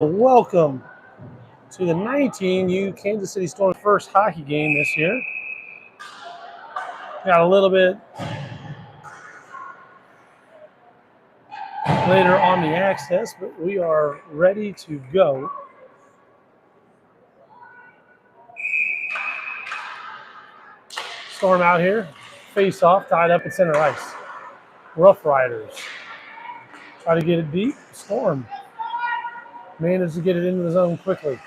Welcome to the 19U Kansas City Storm's first hockey game this year. Got a little bit later on the access, but we are ready to go. Storm out here, face off, tied up at center ice. Rough Riders try to get it deep. Storm manages to get it into the zone quickly.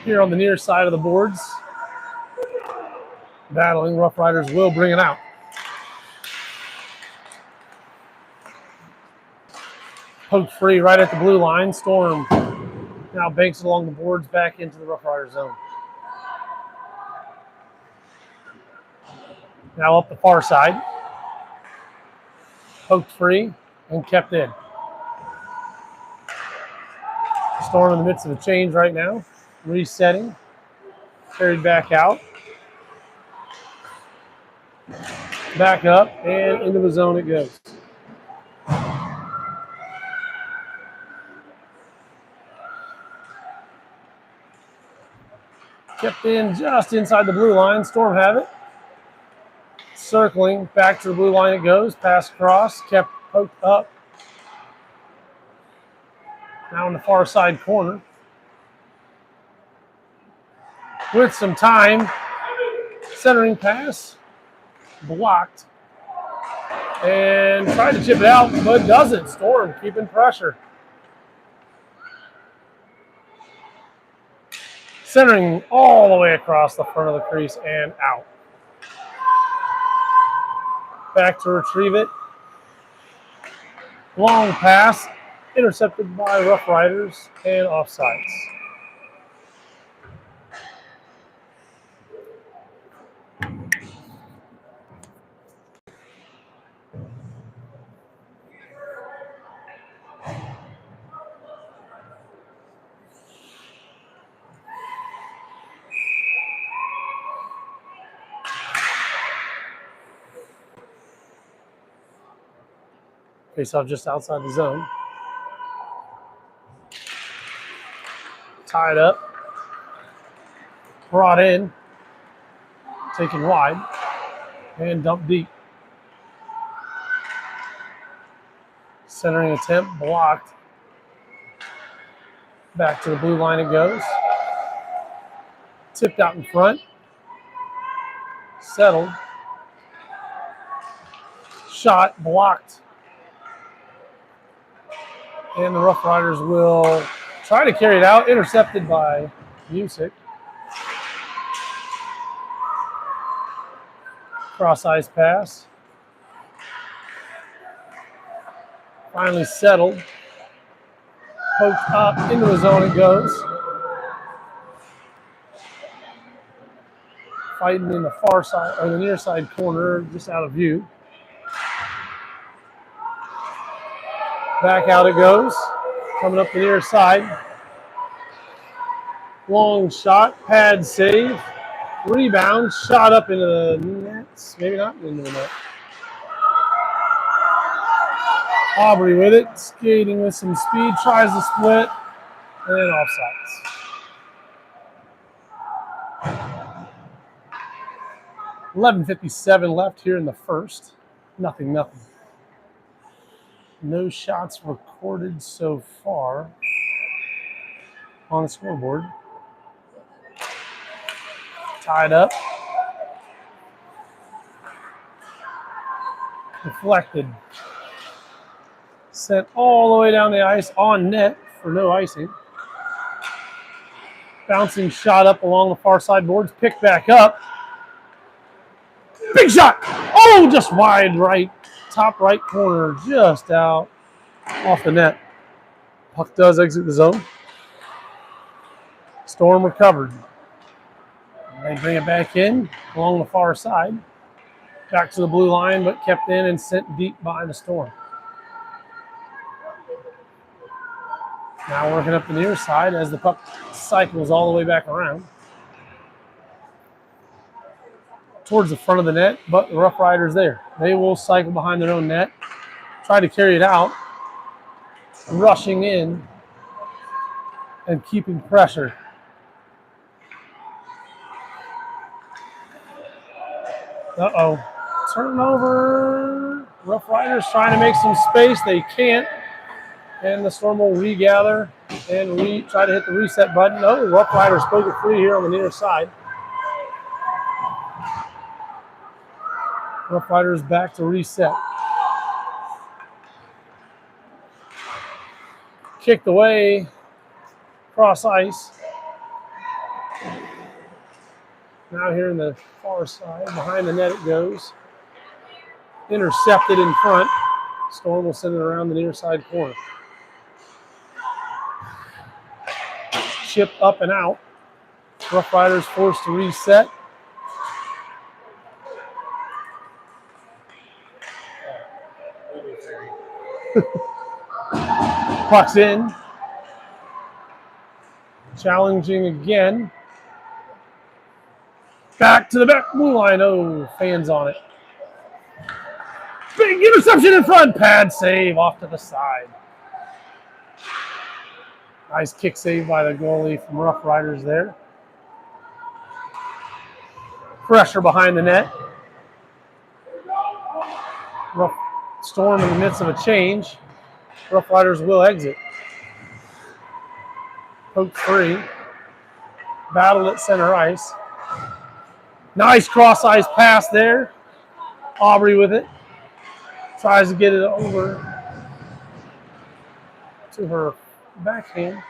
Here on the near side of the boards, battling. Rough Riders will bring it out. Poked free right at the blue line. Storm now banks it along the boards back into the Rough Rider zone. Now up the far side. Poked free and kept in. Storm in the midst of a change right now. Resetting. Carried back out. Back up and into the zone it goes. Kept in just inside the blue line. Storm have it. Circling back to the blue line it goes. Pass across. Kept poked up. Now in the far side corner. With some time. Centering pass. Blocked. And tried to chip it out, but doesn't. Storm keeping pressure. Centering all the way across the front of the crease and out. Back to retrieve it. Long pass. Intercepted by Rough Riders and offsides. Face off just outside the zone. Tied up. Brought in. Taken wide. And dumped deep. Centering attempt blocked. Back to the blue line it goes. Tipped out in front. Settled. Shot blocked. And the Rough Riders will try to carry it out. Intercepted by Music. Cross ice pass. Finally settled. Poked up into the zone it goes. Fighting in the far side or the near side corner, just out of view. Back out it goes. Coming up the near side. Long shot, pad save. Rebound, shot up into the nets. Maybe not into the net. Aubrey with it, skating with some speed, tries to split, and then offsides. 11:57 left here in the first. Nothing. No shots recorded so far on the scoreboard. Tied up. Deflected. Sent all the way down the ice on net for no icing. Bouncing shot up along the far side boards. Picked back up. Big shot. Oh, just wide right. Top right corner. Just out off the net. Puck does exit the zone. Storm recovered. They bring it back in along the far side. Back to the blue line, but kept in and sent deep by the Storm. Now working up the near side as the puck cycles all the way back around. towards the front of the net, but the Rough Riders there. They will cycle behind their own net, try to carry it out, rushing in and keeping pressure. Uh-oh. Turnover. Rough Riders trying to make some space. They can't. And the Storm will regather and try to hit the reset button. Oh, Rough Riders spoke it free here on the near side. Rough Riders back to reset. Kicked away. Cross ice. Now here in the far side. Behind the net it goes. Intercepted in front. Storm will send it around the near side corner. Chip up and out. Rough Riders forced to reset. Puck's in. Challenging again. Back to the back blue line. Oh, fans on it. Big interception in front. Pad save off to the side. Nice kick save by the goalie from Rough Riders there. Pressure behind the net. Rough Storm in the midst of a change. Rough Riders will exit. Poke free. Battled at center ice. Nice cross ice pass there. Aubrey with it. Tries to get it over to her backhand.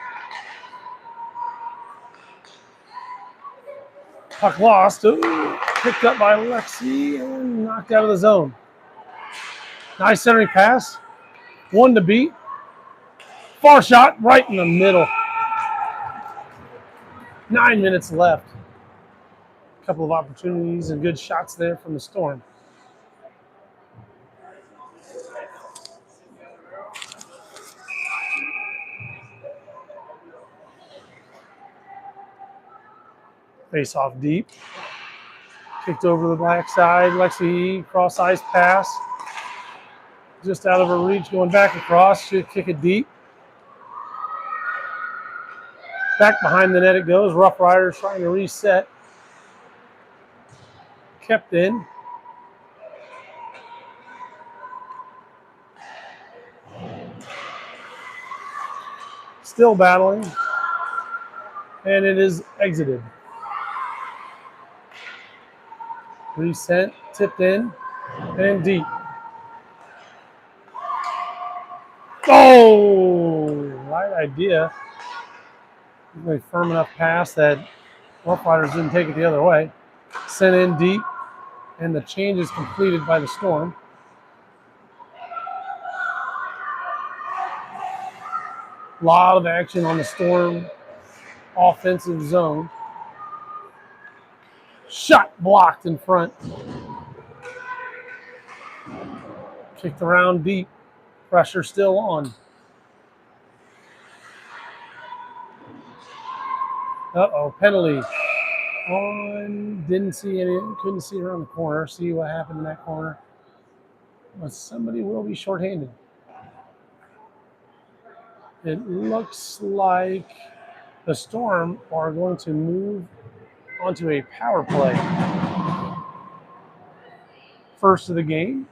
Puck lost. Ooh, picked up by Lexi and knocked out of the zone. Nice centering pass. One to beat. Far shot right in the middle. 9 minutes left. A couple of opportunities and good shots there from the Storm. Face off deep. Kicked over the black side. Lexi cross ice pass. Just out of her reach, going back across. She'll kick it deep. Back behind the net it goes. Rough Riders trying to reset. Kept in. Still battling. And it is exited. Reset, tipped in, and deep. Oh, right idea. Really firm enough pass that Rough Riders didn't take it the other way. Sent in deep, and the change is completed by the Storm. A lot of action on the Storm offensive zone. Shot blocked in front. Kicked around deep. Pressure still on. Uh-oh, penalty. On, didn't see any, couldn't see around the corner. See what happened in that corner. But somebody will be shorthanded. It looks like the Storm are going to move onto a power play. First of the game.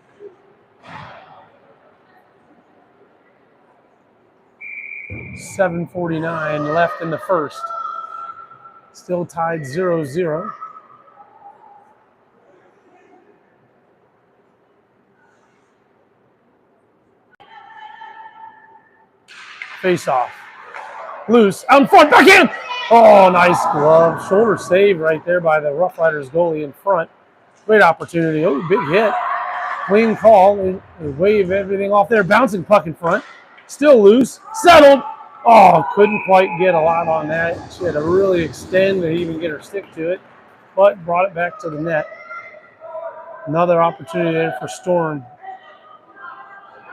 .7:49 left in the first. Still tied 0-0. Face off. Loose. Out in front. Backhand. Oh, nice glove. Shoulder save right there by the Rough Riders goalie in front. Great opportunity. Oh, big hit. Clean call. They wave everything off there. Bouncing puck in front. Still loose. Settled. Oh, couldn't quite get a lot on that. She had to really extend to even get her stick to it, but brought it back to the net. Another opportunity there for Storm.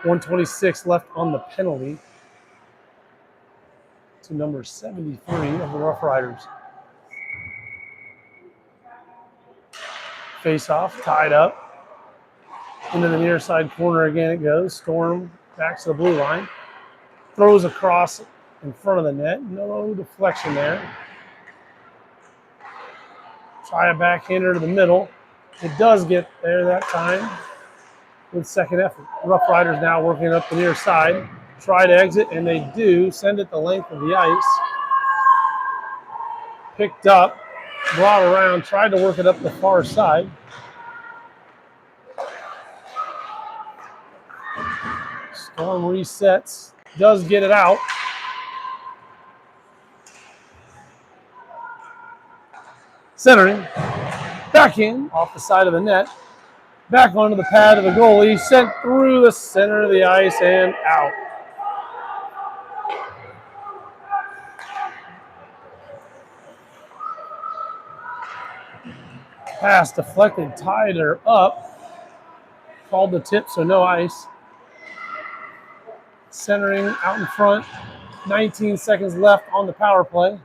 1:26 left on the penalty to number 73 of the Rough Riders. Face off, tied up. Into the near side corner again it goes. Storm back to the blue line. Throws across in front of the net. No deflection there. Try a backhander to the middle. It does get there that time with second effort. Rough Riders now working up the near side. Try to exit, and they do. Send it the length of the ice. Picked up, brought around, tried to work it up the far side. Storm resets, does get it out. Centering, back in, off the side of the net. Back onto the pad of the goalie, sent through the center of the ice and out. Pass deflected, tied her up. Called the tip, so no ice. Centering out in front. 19 seconds left on the power play.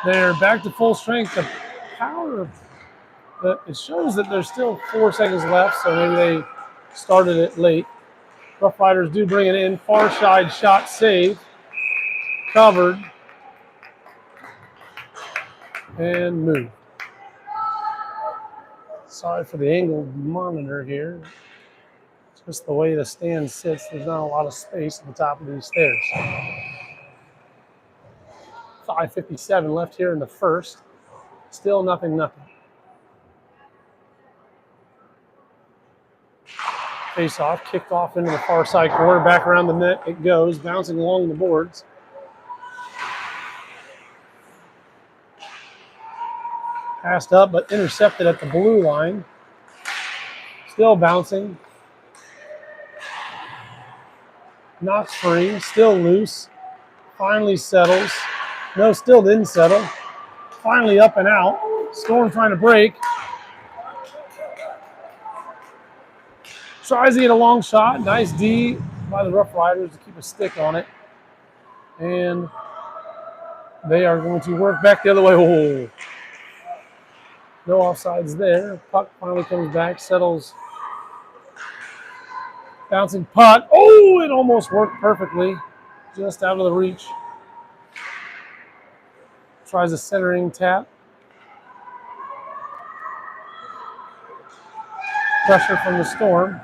They're back to full strength. The power, it shows that there's still 4 seconds left, so maybe they started it late. Rough Riders do bring it in. Far side shot save. Covered. And move. Sorry for the angled monitor here. Just the way the stand sits, there's not a lot of space at the top of these stairs. 5:57 left here in the first. Still nothing. Face off, kicked off into the far side corner, back around the net it goes, bouncing along the boards. Passed up, but intercepted at the blue line. Still bouncing. Knocks free, still loose. Finally settles. No, still didn't settle. Finally up and out. Storm trying to break. Tries to get a long shot. Nice D by the Rough Riders to keep a stick on it. And they are going to work back the other way. Oh. No offsides there. Puck finally comes back, settles. Bouncing puck. Oh, it almost worked perfectly. Just out of the reach. Tries a centering tap. Pressure from the Storm.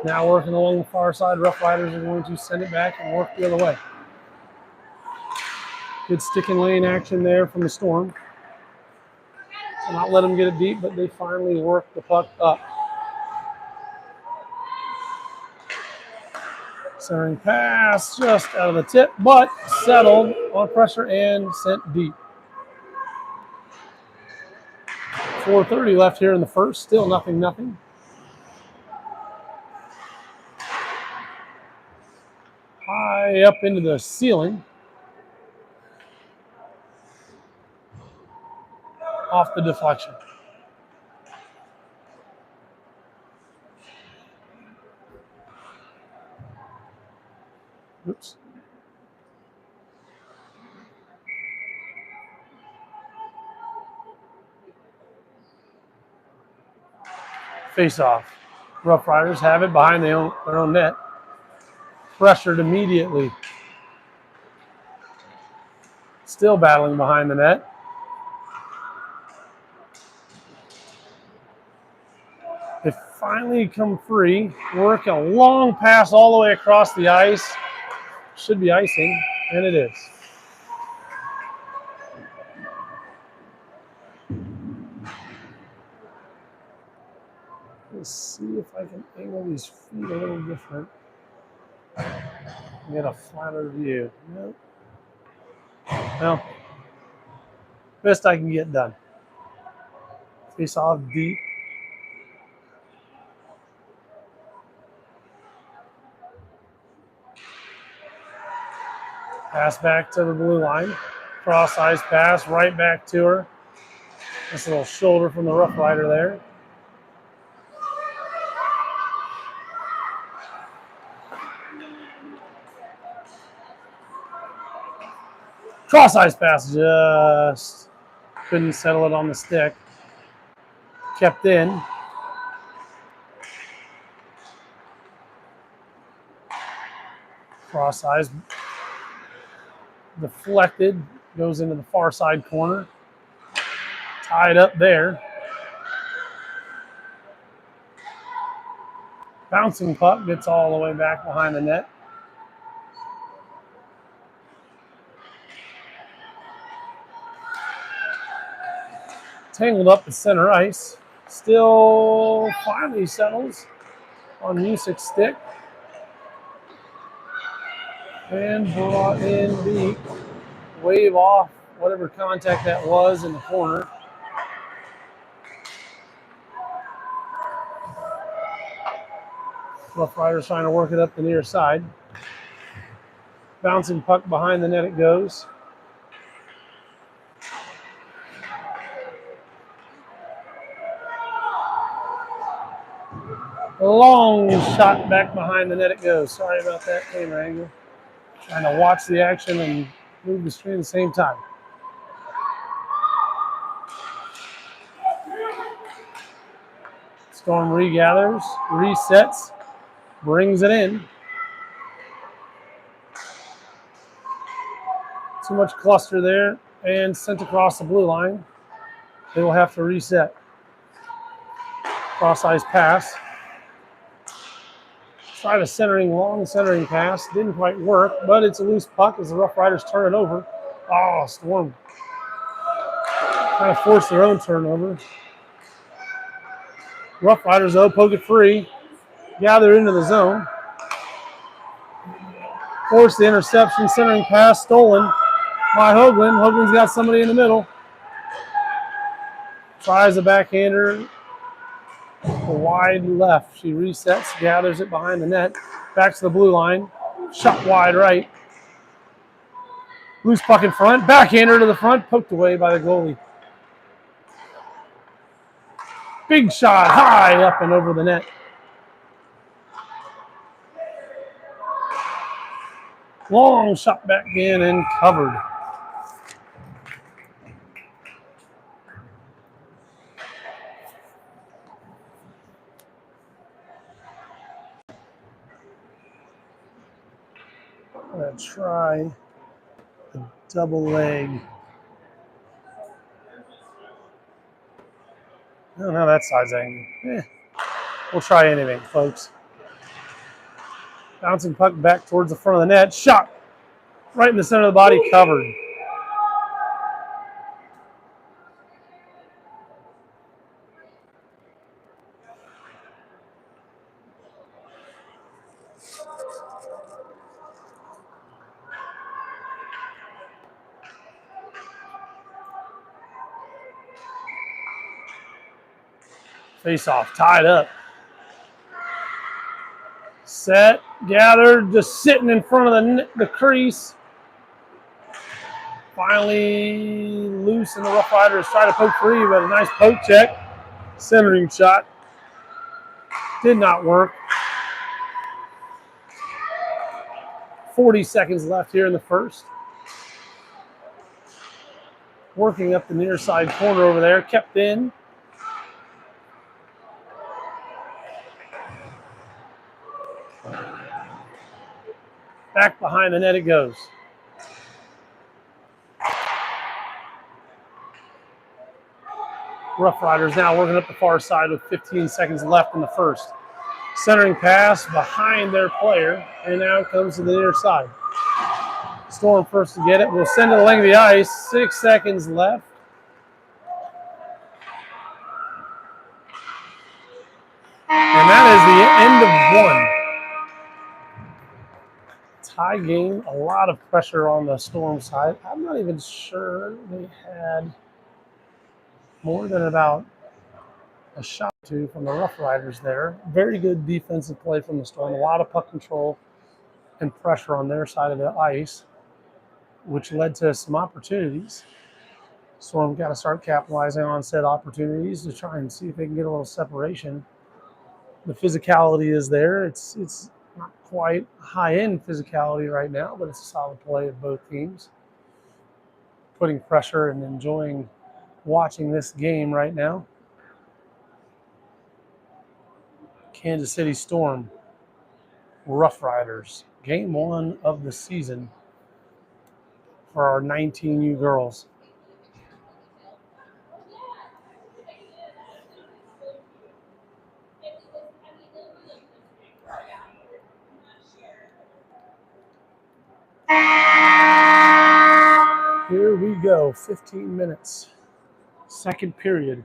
Now working along the far side, Rough Riders are going to send it back and work the other way. Good stick and lane action there from the Storm. So not let them get it deep, but they finally work the puck up. Centering pass just out of the tip, but settled on pressure and sent deep. 4:30 left here in the first, still nothing. High up into the ceiling. Off the deflection. Oops. Face off. Rough Riders have it behind their own net. Pressured immediately. Still battling behind the net. They finally come free. Work a long pass all the way across the ice. Should be icing, and it is. Let's see if I can angle these feet a little different. Get a flatter view. Nope. Well, best I can get done. Face off deep. Pass back to the blue line. Cross ice pass right back to her. Nice little shoulder from the Rough Rider there. Cross ice pass, just couldn't settle it on the stick. Kept in. Cross ice deflected, goes into the far side corner. Tied up there. Bouncing puck gets all the way back behind the net. Tangled up at center ice. Still finally settles on Music's stick. And brought in Beak. Wave off whatever contact that was in the corner. Rough Riders trying to work it up the near side. Bouncing puck behind the net it goes. Long shot back behind the net it goes. Sorry about that camera angle. Trying to watch the action and move the screen at the same time. Storm regathers, resets, brings it in. Too much cluster there and sent across the blue line. They will have to reset. Cross ice pass. Tried a long centering pass. Didn't quite work, but it's a loose puck as the Rough Riders turn it over. Oh, Storm kind of forced their own turnover. Rough Riders, though, poke it free. Gather into the zone. Force the interception, centering pass, stolen by Hoagland. Hoagland's got somebody in the middle. Tries a backhander. Wide left. She resets, gathers it behind the net. Back to the blue line. Shot wide right. Loose puck in front. Backhander to the front. Poked away by the goalie. Big shot high up and over the net. Long shot back in and covered. I'm going to try a double leg. I don't know that side's angle. We'll try anything, folks. Bouncing puck back towards the front of the net. Shot right in the center of the body, covered. Face off, tied up. Set, gathered, just sitting in front of the crease. Finally loose, and the Rough Riders try to poke free, but a nice poke check. Centering shot. Did not work. 40 seconds left here in the first. Working up the near side corner over there, kept in. Back behind the net it goes. Rough Riders now working up the far side with 15 seconds left in the first. Centering pass behind their player, and now it comes to the near side. Storm first to get it. We'll send it to the length of the ice. 6 seconds left. And that is the end of one. Tie game, a lot of pressure on the Storm side. I'm not even sure they had more than about a shot or two from the Rough Riders there. Very good defensive play from the Storm. A lot of puck control and pressure on their side of the ice, which led to some opportunities. Storm got to start capitalizing on said opportunities to try and see if they can get a little separation. The physicality is there. It's Not quite high-end physicality right now, but it's a solid play of both teams. Putting pressure and enjoying watching this game right now. Kansas City Storm, Rough Riders, game 1 of the season for our 19U girls. Here we go, 15 minutes, second period.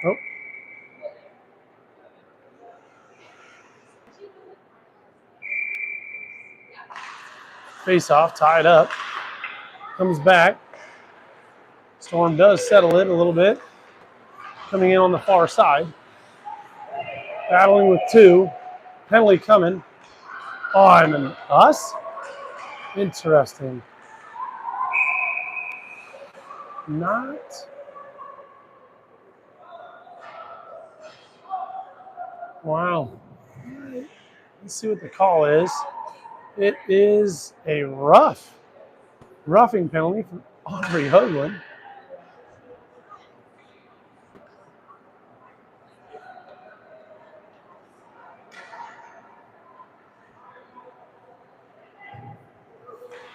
Oh. Face off, tied up. Comes back. Storm does settle it a little bit. Coming in on the far side. Battling with 2. Penalty coming on us. Interesting. Not. Wow. Let's see what the call is. It is a roughing penalty from Audrey Hoagland.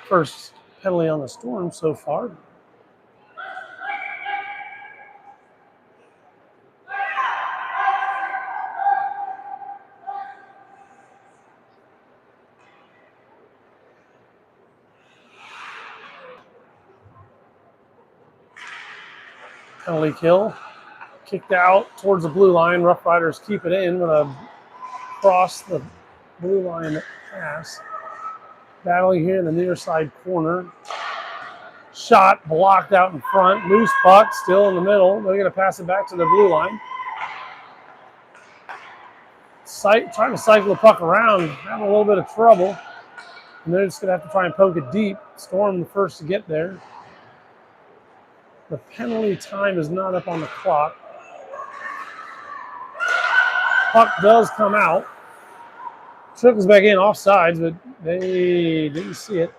First penalty on the Storm so far. Penalty kill. Kicked out towards the blue line. Rough Riders keep it in with a cross the blue line pass. Battling here in the near side corner. Shot blocked out in front. Loose puck still in the middle. They're going to pass it back to the blue line. Trying to cycle the puck around. Having a little bit of trouble. And they're just going to have to try and poke it deep. Storm the first to get there. The penalty time is not up on the clock. Puck does come out. Trickles back in offsides, but they didn't see it.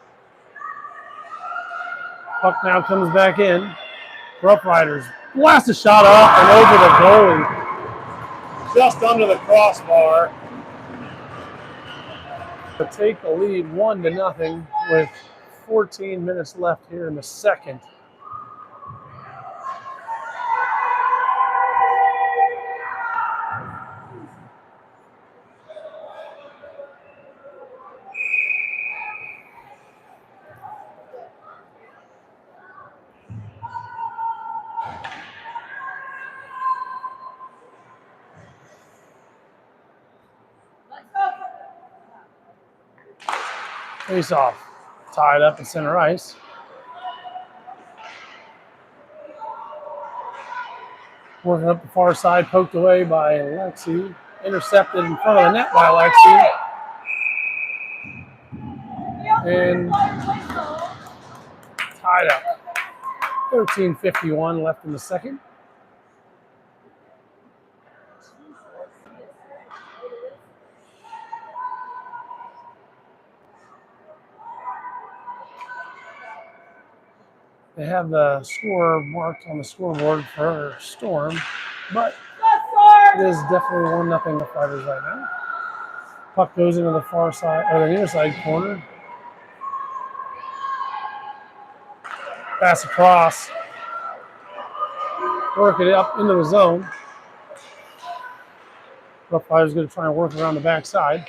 Puck now comes back in. Rough Riders blast a shot up and over the goalie. Just under the crossbar. To take the lead 1-0 with 14 minutes left here in the second. Face off, tied up at center ice. Working up the far side, poked away by Lexi. Intercepted in front of the net by Lexi. And tied up. 13:51 left in the second. They have the score marked on the scoreboard for Storm, but it is definitely 1-0 the Fighters right now. Puck goes into the far side, or the near side corner. Pass across. Work it up into the zone. Rough Riders going to try and work around the backside.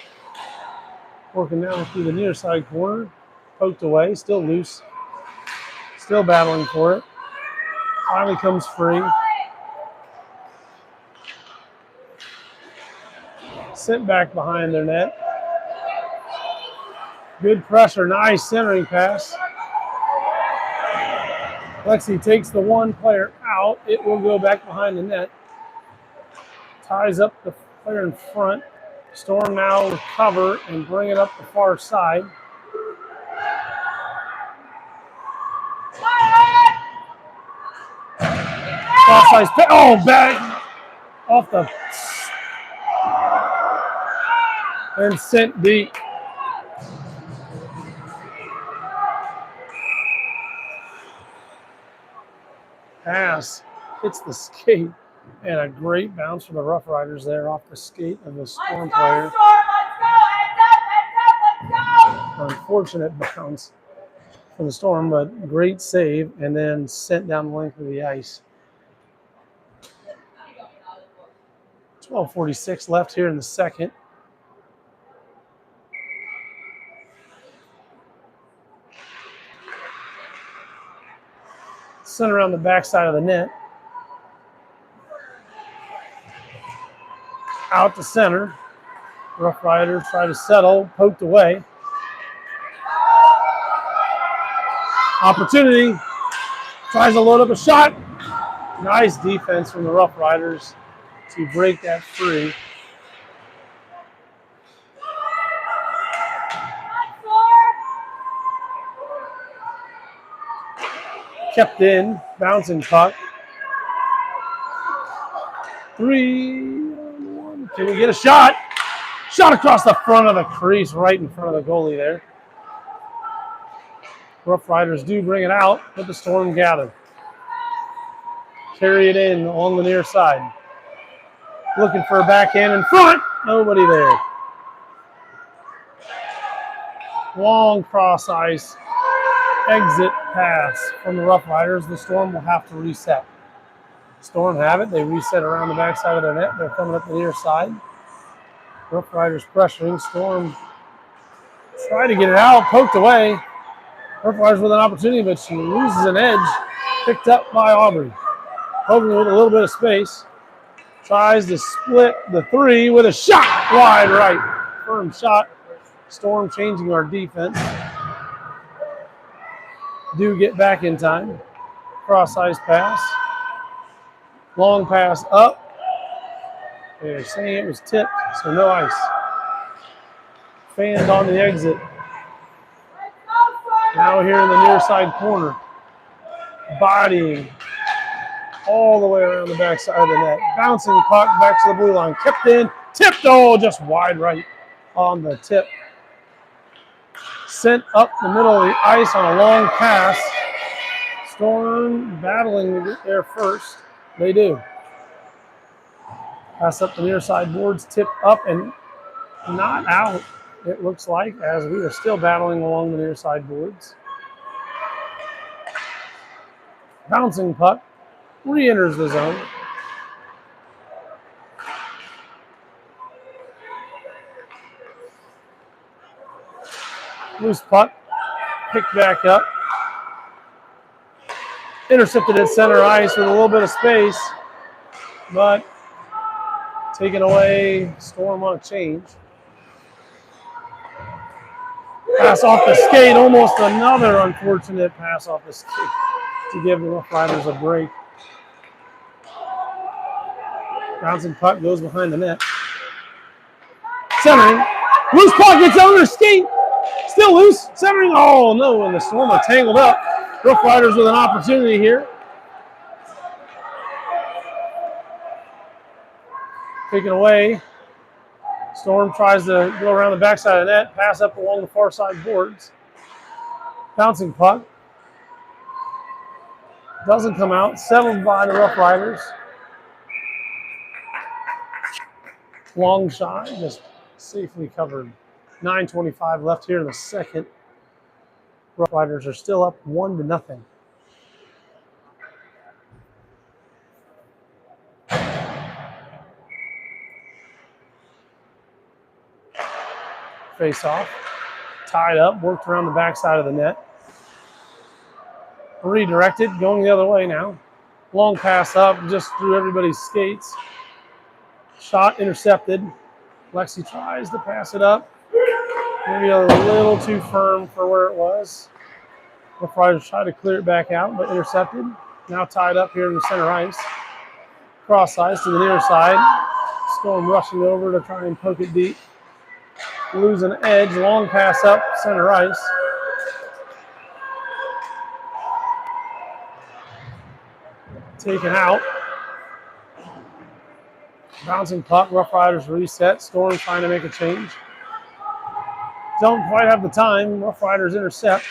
Working down through the near side corner. Poked away, still loose. Still battling for it. Finally comes free. Sent back behind their net. Good pressure, nice centering pass. Lexi takes the one player out. It will go back behind the net. Ties up the player in front. Storm now recover and bring it up the far side. Cross-ice, oh, back off the and sent deep. Pass hits the skate, and a great bounce from the Rough Riders there off the skate of the Storm player. Unfortunate bounce from the Storm, but great save, and then sent down the length of the ice. 12:46 left here in the second. Sent around the backside of the net. Out to center. Rough Riders try to settle, poked away. Opportunity. Tries to load up a shot. Nice defense from the Rough Riders to break that free. Kept in, bouncing puck. 3-on-1. Can we get a shot? Shot across the front of the crease, right in front of the goalie there. Rough Riders do bring it out, but the Storm gather. Carry it in along the near side. Looking for a backhand in front. Nobody there. Long cross ice. Exit pass from the Rough Riders. The Storm will have to reset. Storm have it. They reset around the backside of their net. They're coming up the near side. Rough Riders pressuring. Storm try to get it out. Poked away. Rough Riders with an opportunity, but she loses an edge. Picked up by Aubrey. Hogan with a little bit of space. Tries to split the three with a shot wide right. Firm shot. Storm changing our defense. Do get back in time. Cross-ice pass. Long pass up. They're saying it was tipped, so no ice. Fanned on the exit. Now here in the near side corner. Bodying all the way around the backside of the net. Bouncing the puck back to the blue line. Kept in. Tipped. Oh, just wide right on the tip. Sent up the middle of the ice on a long pass. Storm battling to get there first. They do. Pass up the near side boards. Tipped up and not out, it looks like, as we are still battling along the near side boards. Bouncing puck. Re-enters the zone. Loose puck. Picked back up. Intercepted at center ice with a little bit of space, but taken away. Storm on a change. Pass off the skate. Almost another unfortunate pass off the skate to give the Rough Riders a break. Bouncing puck goes behind the net. Centering. Loose puck gets under skate. Still loose. Centering. Oh, no. And the Storm are tangled up. Rough Riders with an opportunity here. Taken away. Storm tries to go around the backside of the net. Pass up along the far side boards. Bouncing puck. Doesn't come out. Settled by the Rough Riders. Long shot, just safely covered. 9:25 left here in the second. Rough Riders are still up 1-0. Face off. Tied up, worked around the backside of the net. Redirected, going the other way now. Long pass up, just through everybody's skates. Shot intercepted. Lexi tries to pass it up. Maybe a little too firm for where it was. Rough Riders try to clear it back out, but intercepted. Now tied up here in the center ice. Cross ice to the near side. Storm rushing over to try and poke it deep. Lose an edge, long pass up center ice. Taken out. Bouncing puck, Rough Riders reset. Storm trying to make a change. Don't quite have the time. Rough Riders intercept.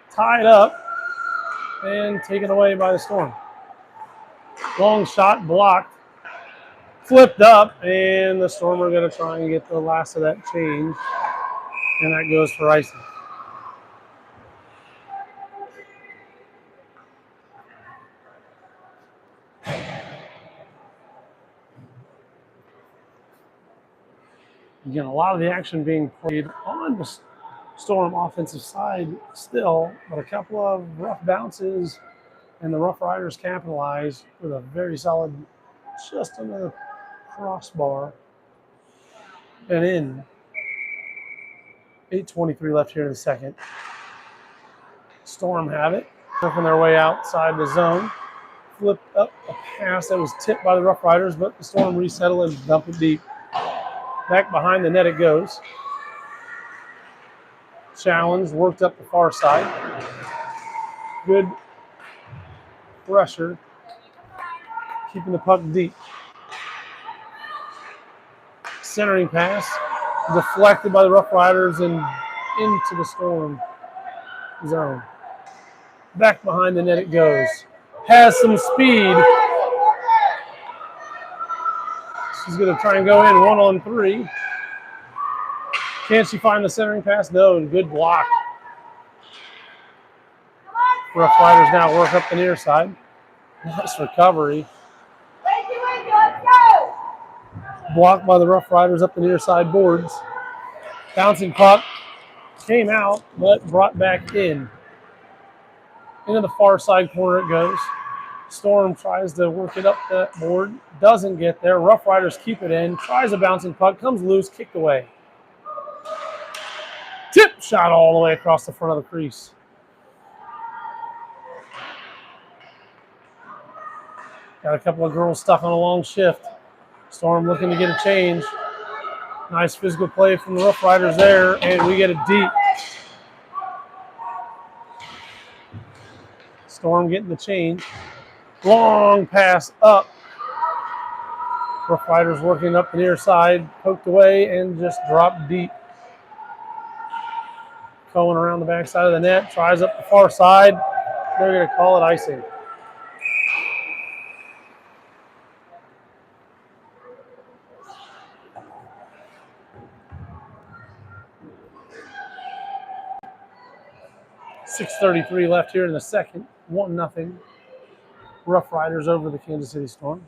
Tied up and taken away by the Storm. Long shot blocked. Flipped up, and the Storm are going to try and get the last of that change. And that goes for icing. Again, a lot of the action being played on the Storm offensive side still, but a couple of rough bounces, and the Rough Riders capitalize with a very solid, just under the crossbar and in. 8:23 left here in the second. Storm have it, working their way outside the zone. Flipped up a pass that was tipped by the Rough Riders, but the Storm resettle and dump it deep. Back behind the net it goes. Challenge, worked up the far side. Good pressure, keeping the puck deep. Centering pass, deflected by the Rough Riders and into the Storm zone. Back behind the net it goes. Has some speed. She's going to try and go in 1-on-3. Can she find the centering pass? No, good block. Rough Riders now work up the near side. Nice recovery. Blocked by the Rough Riders up the near side boards. Bouncing puck came out, but brought back in. Into the far side corner it goes. Storm tries to work it up that board. Doesn't get there. Rough Riders keep it in. Tries a bouncing puck. Comes loose. Kicked away. Tip shot all the way across the front of the crease. Got a couple of girls stuck on a long shift. Storm looking to get a change. Nice physical play from the Rough Riders there, and we get it deep. Storm getting the change. Long pass up. Rough Riders working up the near side, poked away and just dropped deep. Going around the backside of the net, tries up the far side. They're going to call it icing. .6:33 left here in the second. 1-0. Rough Riders over the Kansas City Storm.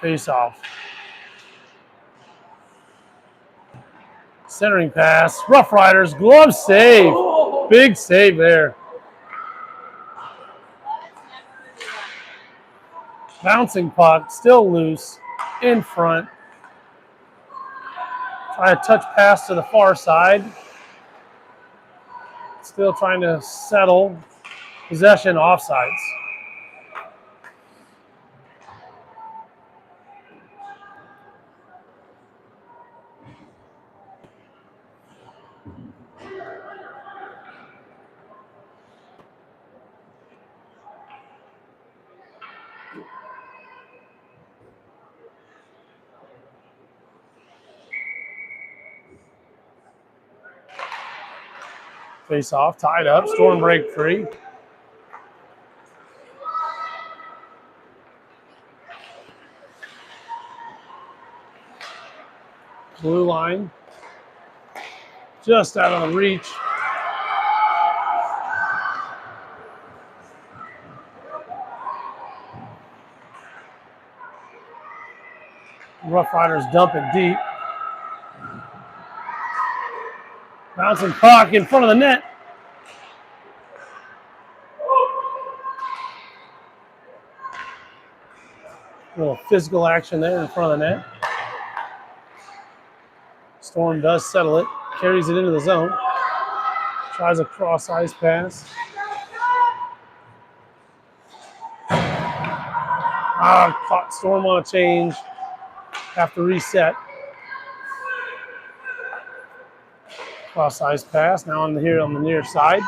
Face off. Centering pass. Rough Riders, glove save. Big save there. Bouncing puck, still loose, in front. Try a touch pass to the far side. Still trying to settle. Possession offsides. Face off, tied up, Storm break free. Blue line. Just out of the reach. Rough Riders dump it deep. Bouncing puck in front of the net. A little physical action there in front of the net. Storm does settle it. Carries it into the zone. Tries a cross ice pass. Caught Storm on a change. Have to reset. Cross ice pass. Now on here on the near side.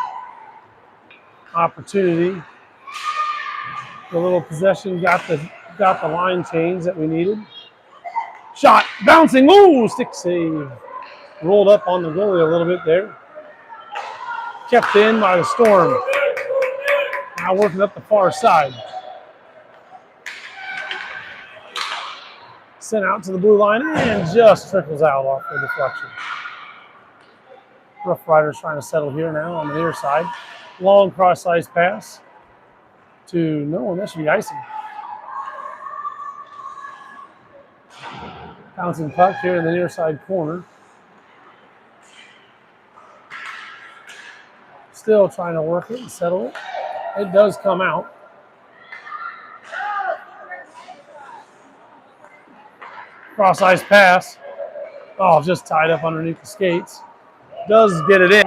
Opportunity. The little possession got the line change that we needed. Shot. Bouncing. Ooh, stick save. Rolled up on the goalie a little bit there. Kept in by the Storm. Now working up the far side. Sent out to the blue line and just trickles out off the deflection. Rough Riders trying to settle here now on the near side. Long cross ice pass to no one. That should be icing. Bouncing puck here in the near side corner. Still trying to work it and settle it. It does come out. Cross ice pass. Oh, just tied up underneath the skates. Does get it in.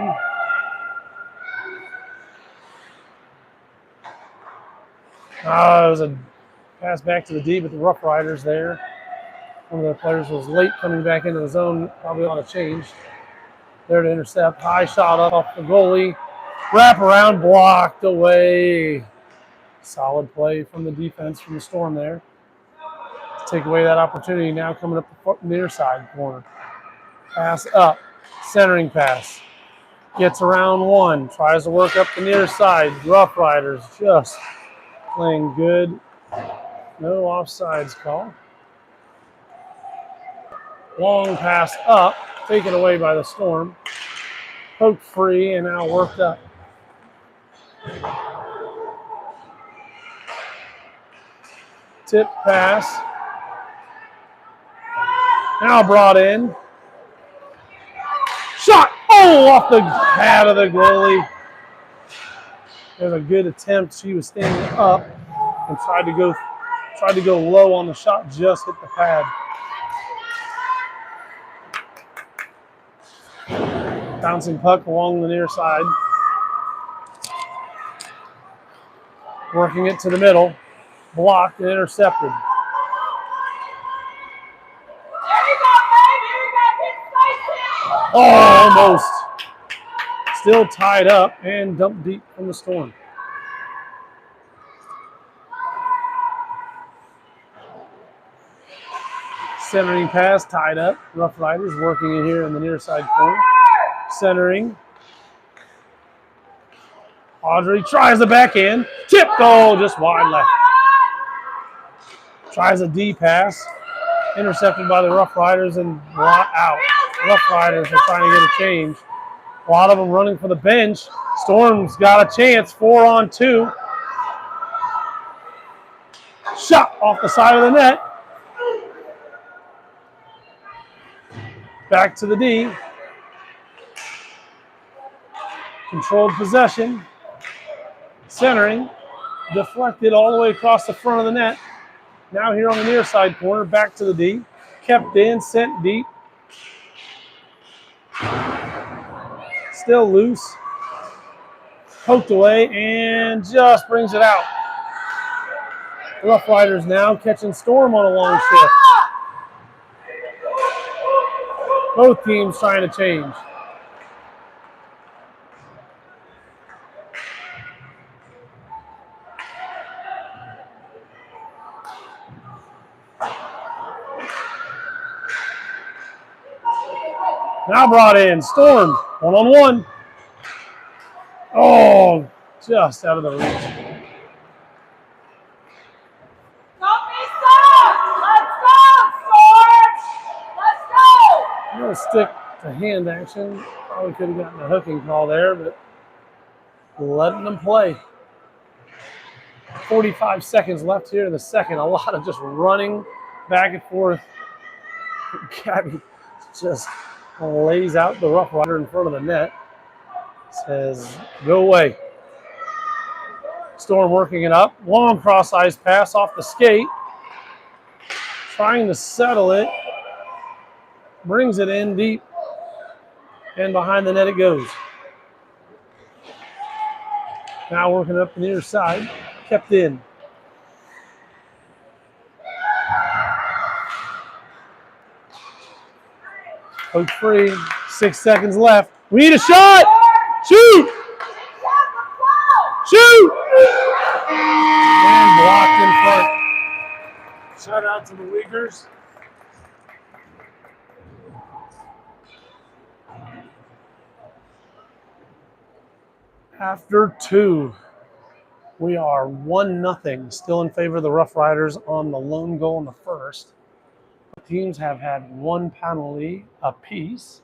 It was a pass back to the D, but the Rough Riders there. One of the players was late coming back into the zone, probably on a change. There to intercept. High shot up off the goalie. Wrap around, blocked away. Solid play from the defense from the Storm there. Take away that opportunity now coming up the near side corner. Pass up. Centering pass. Gets around one. Tries to work up the near side. Rough Riders just playing good. No offsides call. Long pass up. Taken away by the Storm. Poked free and now worked up. Tip pass. Now brought in. Shot! Oh, off the pad of the goalie. There's a good attempt. She was standing up and tried to go low on the shot. Just hit the pad. Bouncing puck along the near side. Working it to the middle. Blocked and intercepted. Oh, almost. Still tied up and dumped deep from the Storm. Centering pass, tied up. Rough Riders working in here in the near side corner. Centering. Audrey tries the backhand. Tip goal, just wide left. Tries a D pass. Intercepted by the Rough Riders and brought out. Rough Riders are trying to get a change. A lot of them running for the bench. Storm's got a chance, 4-on-2. Shot off the side of the net. Back to the D. Controlled possession. Centering. Deflected all the way across the front of the net. Now here on the near side corner, back to the D. Kept in, sent deep. Still loose. Poked away and just brings it out. Rough Riders now catching Storm on a long shift. Both teams trying to change. Now brought in Storm, 1-on-1. Oh, just out of the reach. Don't be soft! Let's go, Storm! Let's go! A little stick It's a hand action. Probably could have gotten a hooking call there, but letting them play. 45 seconds left here in the second. A lot of just running back and forth. Gabby just lays out the Rough Rider in front of the net. Says, go away. Storm working it up. Long cross-ice pass off the skate. Trying to settle it. Brings it in deep. And behind the net it goes. Now working up the near side. Kept in. Poke free. 6 seconds left. We need a shot. Shoot! Shoot! And blocked in front. Shout out to the Uyghurs. After 2, we are 1-0, still in favor of the Rough Riders on the lone goal in the first. The teams have had 1 penalty apiece.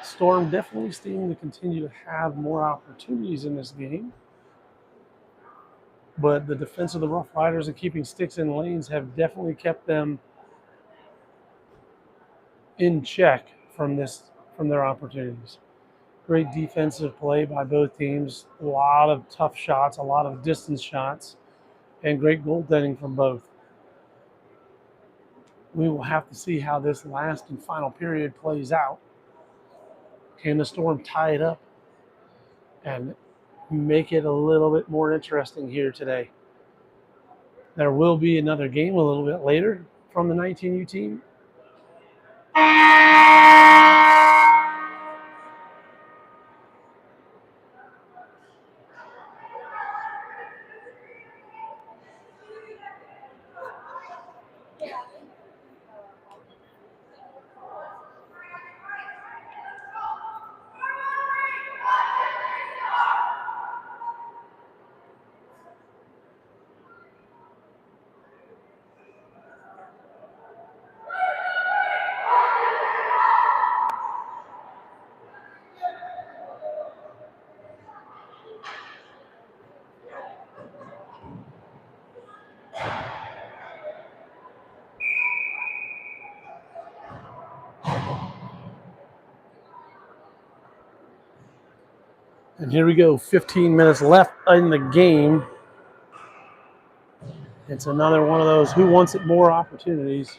Storm definitely seeming to continue to have more opportunities in this game. But the defense of the Rough Riders and keeping sticks in lanes have definitely kept them in check from their opportunities. Great defensive play by both teams. A lot of tough shots, a lot of distance shots, and great goaltending from both. We will have to see how this last and final period plays out. Can the Storm tie it up and make it a little bit more interesting here today? There will be another game a little bit later from the 19U team. And here we go, 15 minutes left in the game. It's another one of those who wants it more opportunities.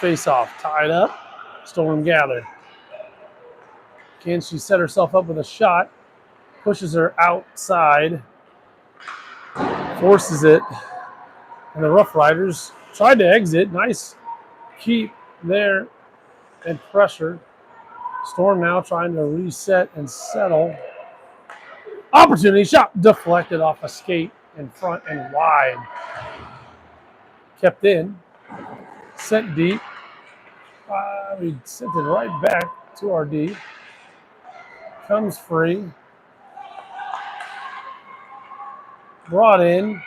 Face off, tied up. Storm gather. Can she set herself up with a shot? Pushes her outside. Forces it. And the Rough Riders tried to exit. Nice keep there and pressure. Storm now trying to reset and settle. Opportunity shot deflected off a skate in front and wide. Kept in. Sent deep. We sent it right back to our D. Comes free. Brought in.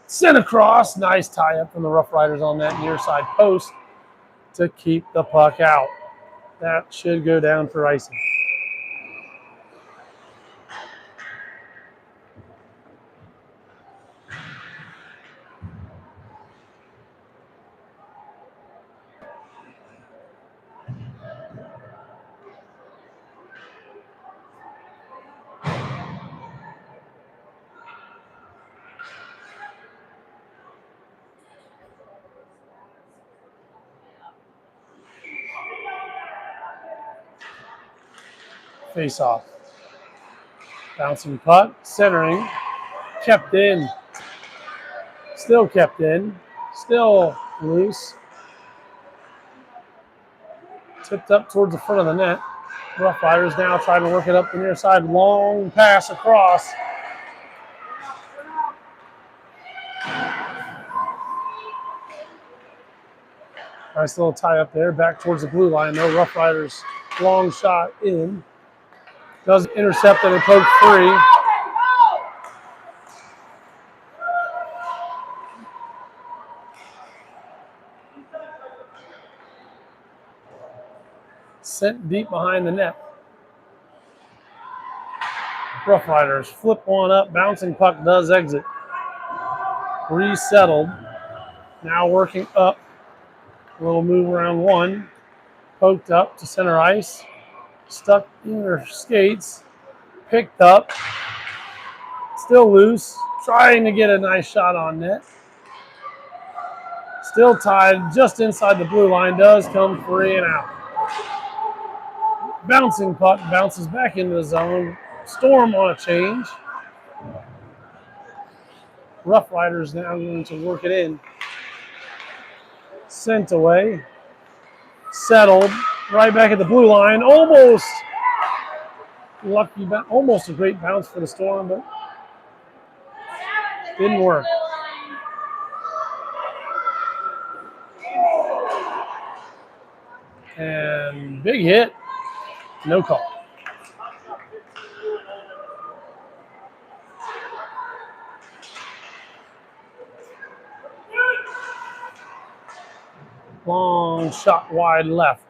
Sent across. Nice tie up from the Rough Riders on that near side post to keep the puck out. That should go down for icing. Face off. Bouncing puck, centering, kept in. Still kept in. Still loose. Tipped up towards the front of the net. Rough Riders now trying to work it up the near side. Long pass across. Nice little tie up there. Back towards the blue line though. Rough Riders long shot in. Does intercept it and poke free. Sent deep behind the net. Rough Riders flip one up. Bouncing puck does exit. Resettled. Now working up. A little move around one. Poked up to center ice. Stuck in her skates. Picked up. Still loose. Trying to get a nice shot on net. Still tied just inside the blue line. Does come free and out. Bouncing puck bounces back into the zone. Storm on a change. Rough Riders now going to work it in. Sent away. Settled. Right back at the blue line. Almost lucky, almost a great bounce for the Storm, but didn't work. And big hit. No call. Long shot wide left.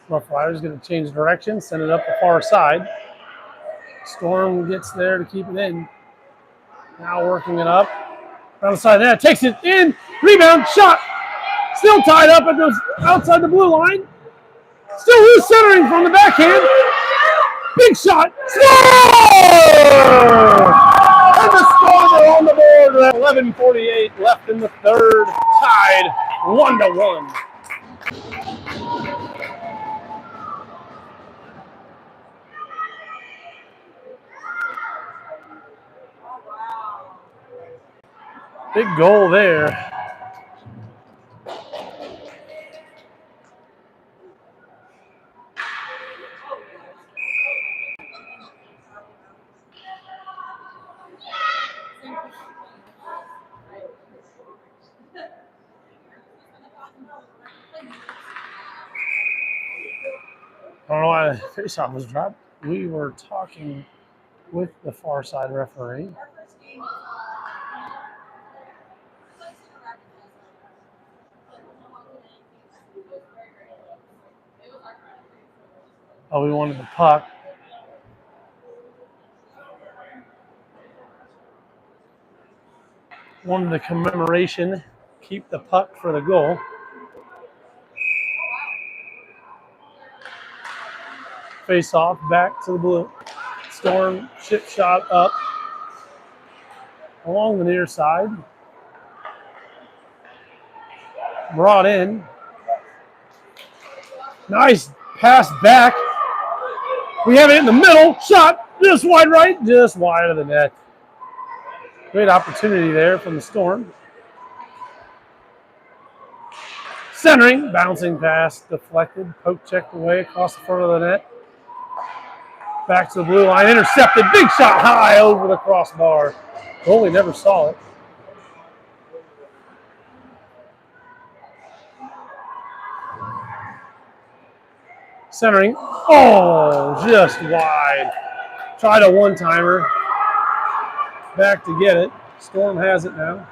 Rough Riders going to change direction, send it up the far side. Storm gets there to keep it in. Now working it up. Around the side of that, takes it in. Rebound, shot. Still tied up at the outside the blue line. Still loose centering from the backhand. Big shot. Score! And the Storm are on the board with 11:48 left in the third. Tied 1-1. Big goal there. I don't know why the faceoff was dropped. We were talking with the far side referee. Oh, we wanted the puck. Wanted the commemoration. Keep the puck for the goal. Face off back to the blue. Storm chip shot up along the near side. Brought in. Nice pass back. We have it in the middle. Shot just wide right, just wide of the net. Great opportunity there from the Storm. Centering, bouncing pass, deflected, poke checked away across the front of the net. Back to the blue line, intercepted, big shot high over the crossbar. Goalie never saw it. Centering, oh, just wide. Tried a one-timer. Back to get it. Storm has it now.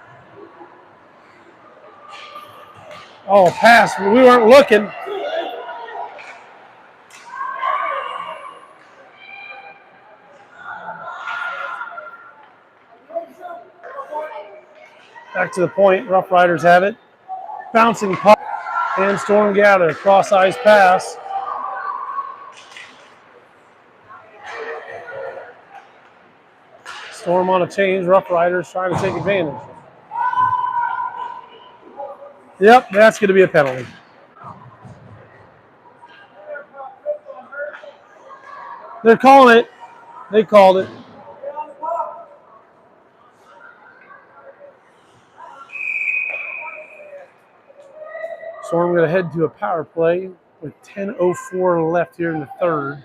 Oh, pass, we weren't looking. Back to the point, Rough Riders have it. Bouncing puck, and Storm gather. Cross ice pass. Storm on a change, Rough Riders trying to take advantage. Yep, that's going to be a penalty. They're calling it. They called it. Storm going to head to a power play with 10:04 left here in the third.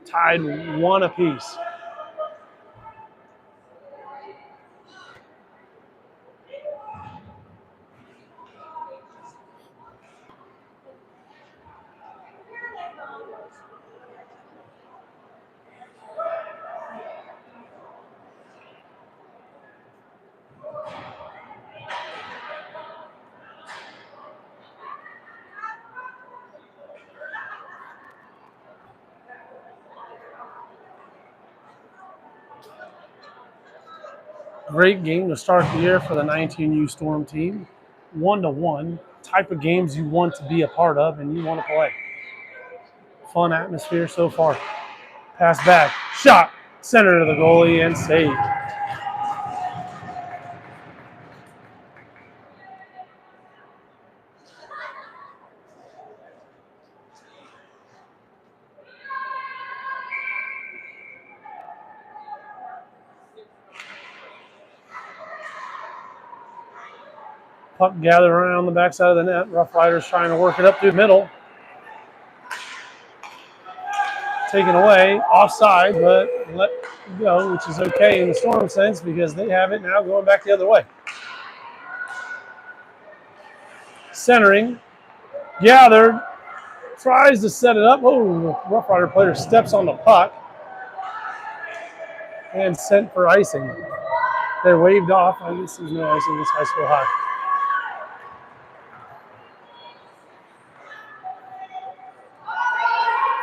Tied 1 apiece. Great game to start the year for the 19U Storm team. 1-1, type of games you want to be a part of and you want to play. Fun atmosphere so far. Pass back, shot, center to the goalie and save. Puck gathered around the backside of the net. Rough Riders trying to work it up through the middle. Taken away, offside, but let go, which is okay in the Storm sense because they have it now going back the other way. Centering, gathered, tries to set it up. Oh, the Rough Rider player steps on the puck and sent for icing. They're waved off. I guess there's no icing this high school hockey.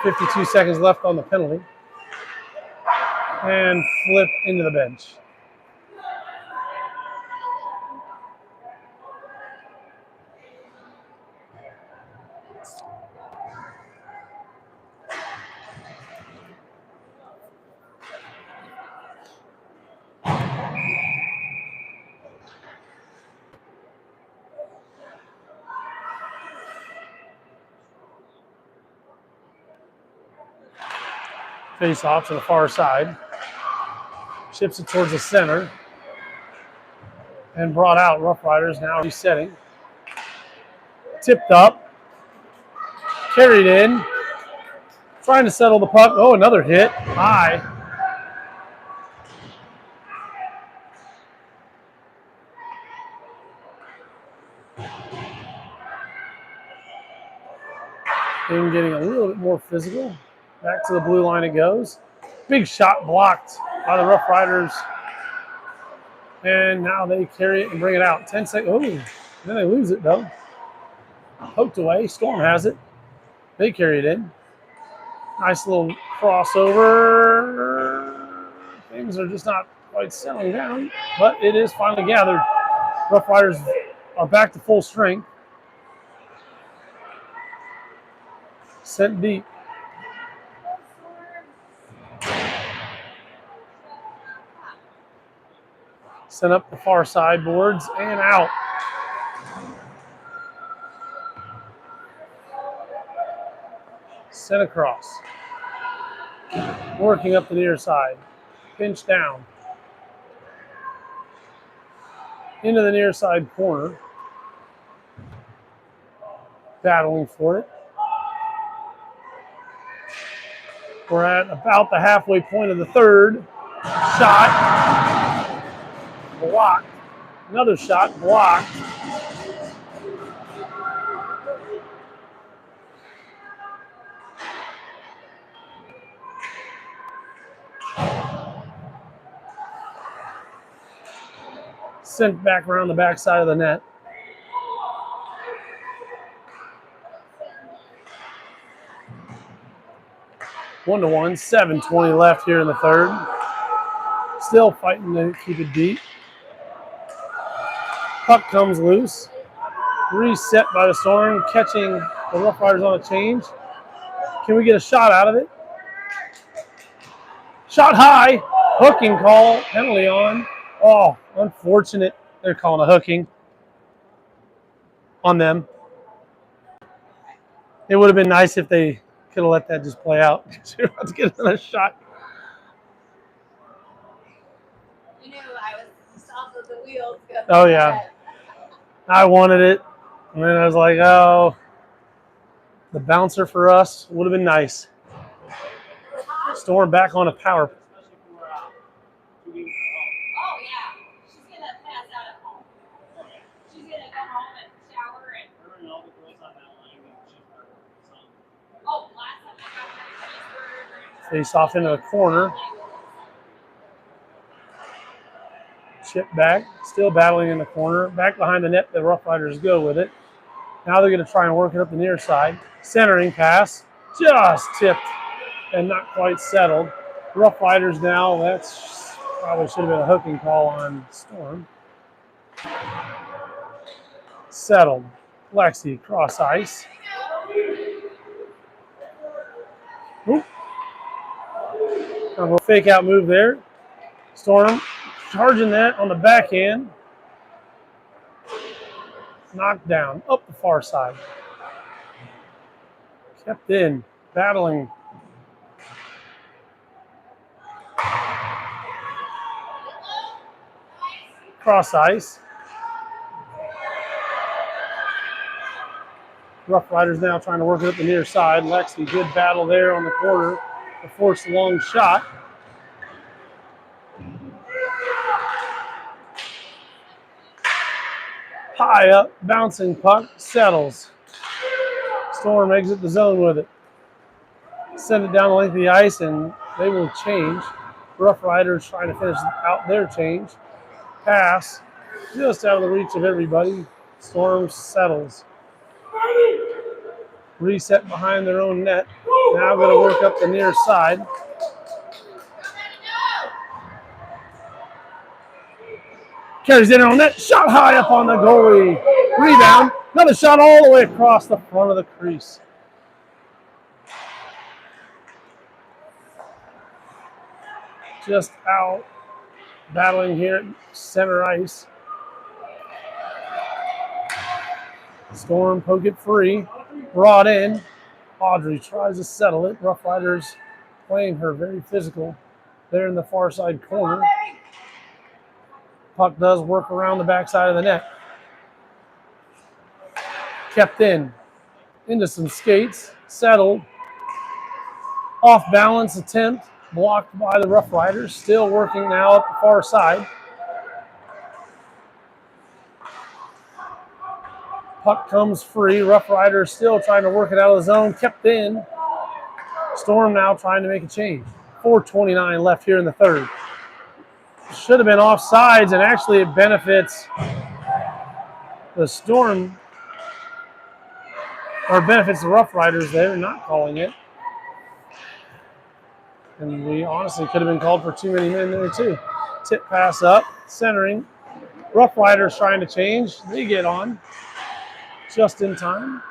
.52 seconds left on the penalty. And flip into the bench. Face off to the far side. Chips it towards the center. And brought out. Rough Riders now resetting. Tipped up. Carried in. Trying to settle the puck. Oh, another hit. High. Game getting a little bit more physical. Back to the blue line it goes. Big shot blocked by the Rough Riders. And now they carry it and bring it out. 10 seconds. Oh, then they lose it though. Poked away. Storm has it. They carry it in. Nice little crossover. Things are just not quite settling down, but it is finally gathered. Rough Riders are back to full strength. Sent deep. Sent up the far side boards and out. Sent across. Working up the near side. Pinch down. Into the near side corner. Battling for it. We're at about the halfway point of the third. Shot. Blocked. Another shot blocked. Sent back around the backside of the net. One to one, 7:20 left here in the third. Still fighting to keep it deep. Puck comes loose. Reset by the Storm, catching the Rough Riders on a change. Can we get a shot out of it? Shot high. Hooking call. Penalty on. Oh, unfortunate. They're calling a hooking on them. It would have been nice if they could have let that just play out. You're about to get another shot. You knew I was just off of the wheels. Oh, yeah. I wanted it. And then I was like, oh, the bouncer for us would have been nice. Storm back on a power. Oh, yeah. She's going to pass out at home. She's going to come home and shower and... Oh, last time I got her cheeseburger. Face off into the corner. Chip back, still battling in the corner. Back behind the net, the Rough Riders go with it. Now they're going to try and work it up the near side. Centering pass, just tipped and not quite settled. Rough Riders now, that's Probably should have been a hooking call on Storm. Settled. Lexi, cross ice. Oop. Kind of a fake out move there. Storm charging that on the backhand. Knocked down, up the far side. Kept in, battling. Cross ice. Rough Riders now trying to work it up the near side. Lexi, good battle there on the corner to force a long shot. High up, bouncing puck, settles. Storm exit the zone with it. Send it down the length of the ice, and they will change. Rough Riders trying to finish out their change. Pass, just out of the reach of everybody. Storm settles. Reset behind their own net. Now going to work up the near side. Carries in on net. Shot high up on the goalie. Rebound. Another shot all the way across the front of the crease. Just out. Battling here at center ice. Storm poke it free. Brought in. Audrey tries to settle it. Rough Riders playing her very physical there in the far side corner. Puck does work around the backside of the net. Kept in. Into some skates. Settled. Off balance attempt. Blocked by the Rough Riders. Still working now up the far side. Puck comes free. Rough Riders still trying to work it out of the zone. Kept in. Storm now trying to make a change. 4:29 left here in the third. Should have been offsides, and actually it benefits the Storm, or benefits the Rough Riders there, not calling it. And we honestly could have been called for too many men there too. Tip pass up, centering. Rough Riders trying to change. They get on just in time.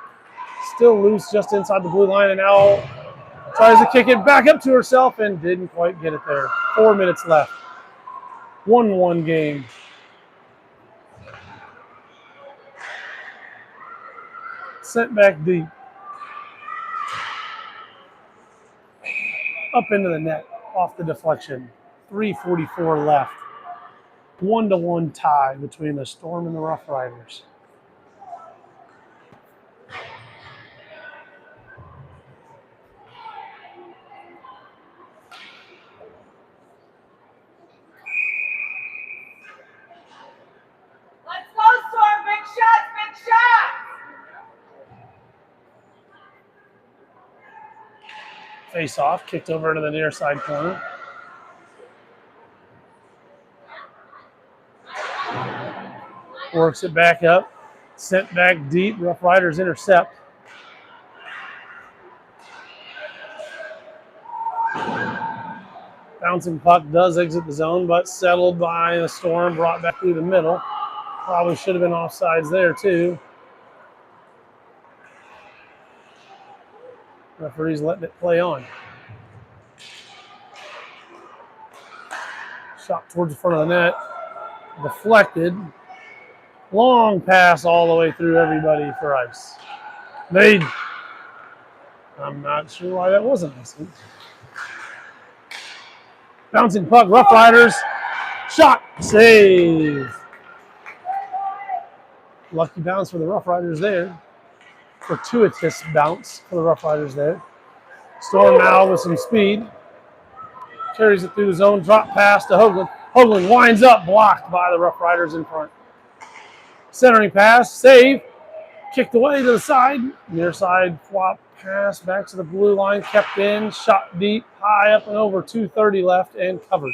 Still loose just inside the blue line, and now tries to kick it back up to herself and didn't quite get it there. 4 minutes left. 1-1 game. Sent back deep. Up into the net, off the deflection. 3:44 left. 1-1 tie between the Storm and the Rough Riders. Let's go, Storm. Big shots, big shots. Face off, kicked over to the near side corner. Works it back up. Sent back deep. Rough Riders intercept. Bouncing puck does exit the zone, but settled by the Storm, brought back through the middle. Probably should have been offsides there too. Referee's letting it play on. Shot towards the front of the net. Deflected. Long pass all the way through everybody for ice. I'm not sure why that wasn't missing. Bouncing puck, Rough Riders. Shot, save. Lucky bounce for the Rough Riders there. Fortuitous bounce for the Rough Riders there. Storm now with some speed. Carries it through the zone, drop pass to Hoagland. Hoagland winds up, blocked by the Rough Riders in front. Centering pass, save. Kicked away to the side. Near side flop pass back to the blue line. Kept in, shot deep, high up and over. 2:30 left and covered.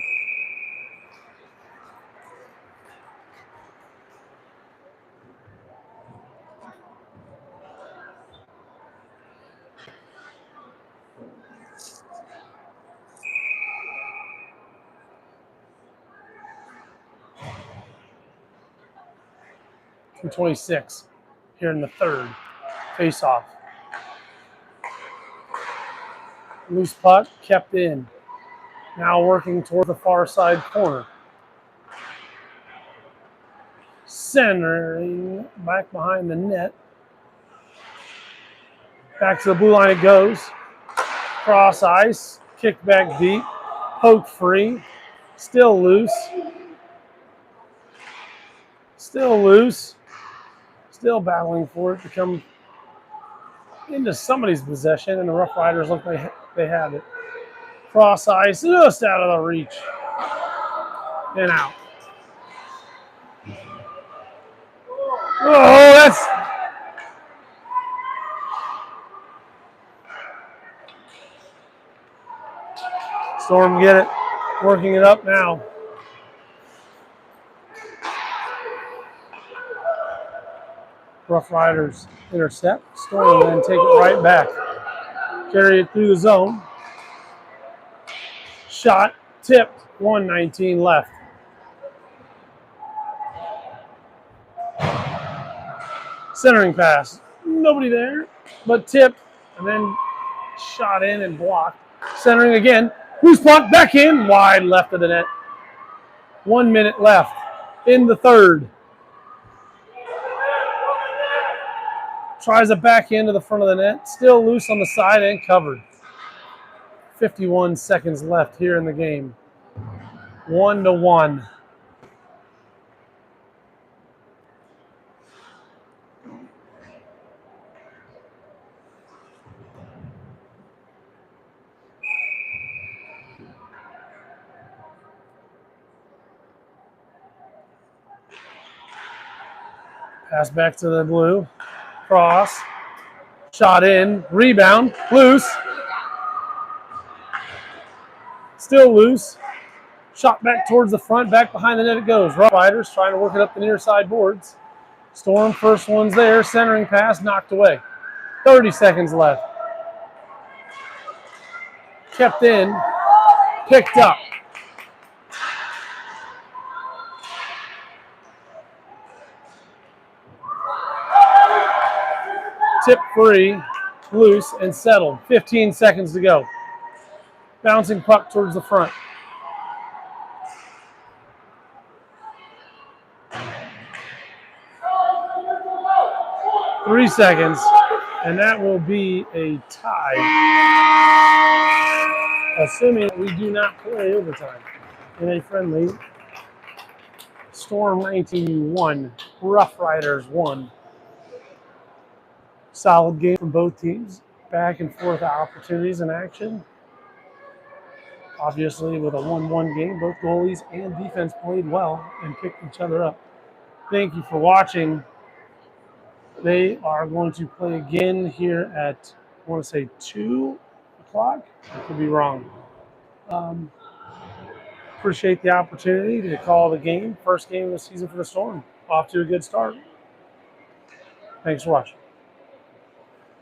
2:26 here in the third. Face-off. Loose puck kept in. Now working toward the far side corner. Centering back behind the net. Back to the blue line it goes. Cross ice. Kick back deep. Poke free. Still loose. Still loose. Still battling for it to come into somebody's possession, and the Rough Riders look like they have it. Cross ice, just out of the reach. And out. Oh, that's... Storm get it. Working it up now. Rough Riders intercept. Storm then take it right back. Carry it through the zone. Shot, tipped, 1:19 left. Centering pass. Nobody there, but tipped, and then shot in and blocked. Centering again. Loose puck, back in, wide left of the net. 1 minute left in the third. Tries a back end to the front of the net. Still loose on the side and covered. 51 seconds left here in the game. 1-1. Pass back to the blue. Cross. Shot in. Rebound. Loose. Still loose. Shot back towards the front. Back behind the net it goes. Rough Riders trying to work it up the near side boards. Storm, first one's there. Centering pass knocked away. 30 seconds left. Kept in. Picked up. Tip free, loose, and settled. 15 seconds to go. Bouncing puck towards the front. Three seconds, and that will be a tie. Assuming we do not play overtime in a friendly. Storm 19-1, Rough Riders 1. Solid game from both teams. Back and forth opportunities in action. Obviously, with a 1-1 game, both goalies and defense played well and picked each other up. Thank you for watching. They are going to play again here at, I want to say 2 o'clock. I could be wrong. Appreciate the opportunity to call the game. First game of the season for the Storm. Off to a good start. Thanks for watching.